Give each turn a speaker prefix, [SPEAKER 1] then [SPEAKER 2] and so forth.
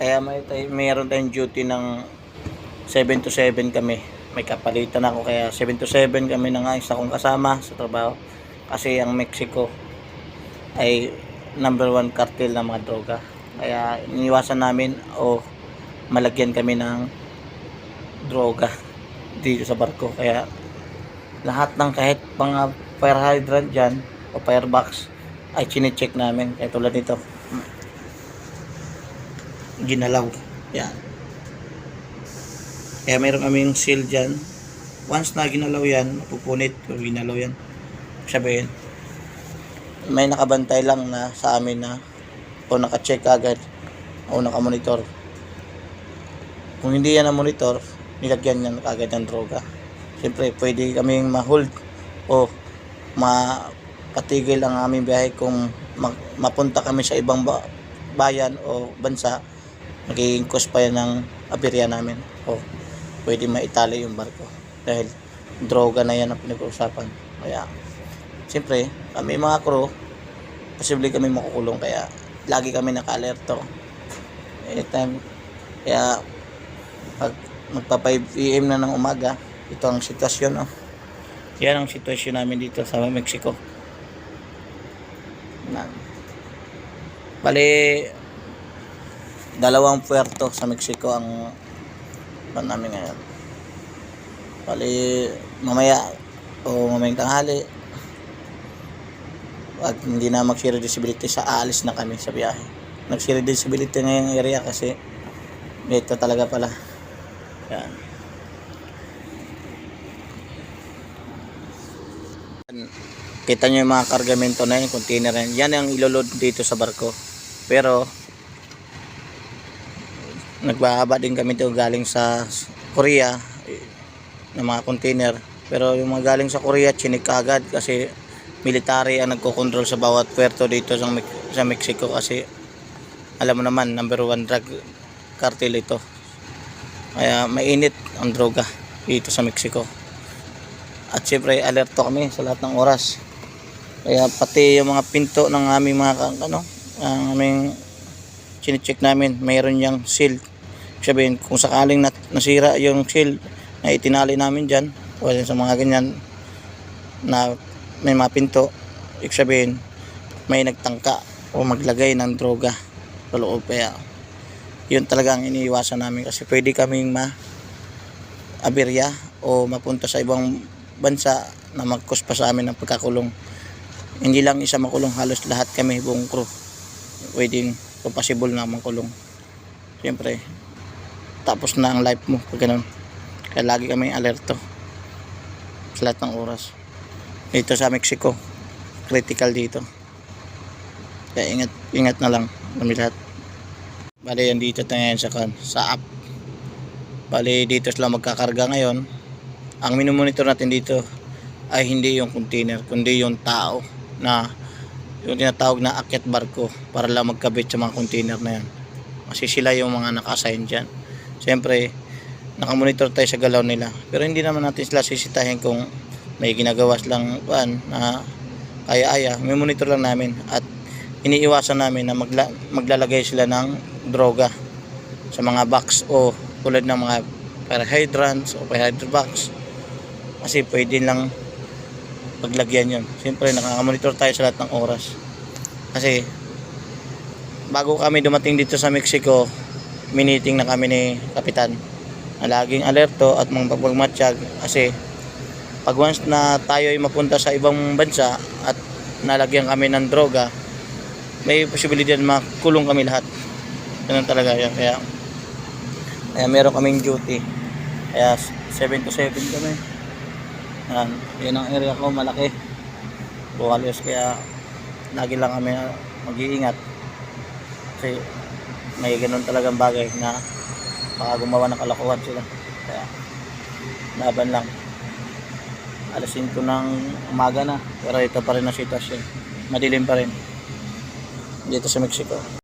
[SPEAKER 1] Kaya mayroon tayong duty ng 7 to 7 kami. May kapalitan ako, kaya 7 to 7 kami ng isa kong kasama sa trabaho. Kasi ang Mexico ay number 1 cartel ng mga droga. Kaya iniwasan namin o malagyan kami ng droga dito sa barko. Kaya lahat ng kahit mga fire hydrant dyan o firebox ay chinecheck namin. Kaya tulad nito, ginalaw yan. Kaya meron kaming seal dyan. Once na ginalaw yan, pupunit o ginalaw yan, sabihin may nakabantay lang na sa amin na o naka-check agad o naka-monitor. Kung hindi yan na monitor, nilagyan yan agad ng droga. Siyempre pwede kaming ma-hold o mapatigil ang aming biyahe kung mapunta kami sa ibang bayan o bansa. Magiging cause pa yan ng aberya namin o pwede maitali yung barko dahil droga na yan ang pinag-uusapan. Kaya siyempre kami mga crew, posible kami makukulong, kaya lagi kami naka-alerto anytime. Kaya pag magpa 5 PM na ng umaga, ito ang sitwasyon. Yan ang sitwasyon namin dito sa Mexico. Bali, dalawang puerto sa Mexico ang namin ngayon. Bali, mamaya o mamayang tanghali, at hindi na mag-zero visibility sa aalis na kami sa biyahe. Nag-zero visibility ngayong area kasi ito talaga pala. Yan. Kita nyo yung mga kargamento na yung container yan. Yan ang iloload dito sa barko. Pero nagbahaba din kami ito galing sa Korea ng mga container. Pero yung mga galing sa Korea, chinik agad kasi military ang nagko-control sa bawat puerto dito sa Mexico. Kasi alam mo naman, number 1 drug cartel ito. Kaya mainit ang droga dito sa Mexico. At syempre alerto kami sa lahat ng oras. Kaya pati yung mga pinto ng aming mga ang aming chinecheck namin, mayroon yang seal. Sabihin, kung sakaling nasira yung seal na itinali namin dyan, o sa mga ganyan na may mga pinto, ibig sabihin may nagtangka o maglagay ng droga sa loob. Kaya yun talaga ang iniiwasan namin kasi pwede kaming ma-aberya o mapunta sa ibang bansa na mag-cause pa sa amin ng pagkakulong. Hindi lang isa makulong, halos lahat kami, buong crew pwedeng possible na makulong. Siyempre tapos na ang life mo pag ganun. Kaya lagi kami alerto sa lahat ng oras dito sa Mexico. Critical dito, kaya ingat na lang kami lahat. Bali yan dito tayo sa app. Bali dito sila magkakarga ngayon. Ang minumonitor natin dito ay hindi yung container kundi yung tao na yung tinatawag na akyat barko para lang magkabit sa mga container na yan. Kasi sila yung mga naka-assign dyan. Siyempre nakamonitor tayo sa galaw nila, pero hindi naman natin sila sisitahin kung may ginagawa silang na kaya-aya. May monitor lang namin at iniiwasan namin na maglalagay sila ng droga sa mga box o tulad ng mga fire hydrants o fire hydrant box, kasi pwede lang paglagyan yun. Siyempre nakamonitor tayo sa lahat ng oras kasi bago kami dumating dito sa Mexico, miniting na kami ni Kapitan na laging alerto at mga pagmagmatsyag. Kasi pag once na tayo ay mapunta sa ibang bansa at nalagyan kami ng droga, may posibilidad makulong kami lahat. Ganun talaga yan. Kaya meron kaming duty. Kaya 7 to 7 kami. Yan ang area ko, malaki, buhalos, kaya lagi lang kami mag-iingat kasi may ganun talagang bagay na baka gumawa ng kalokohan sila. Kaya laban lang. Alas 5 ng umaga na, pero ito pa rin ang sitwasyon, madilim pa rin dito sa Mexico.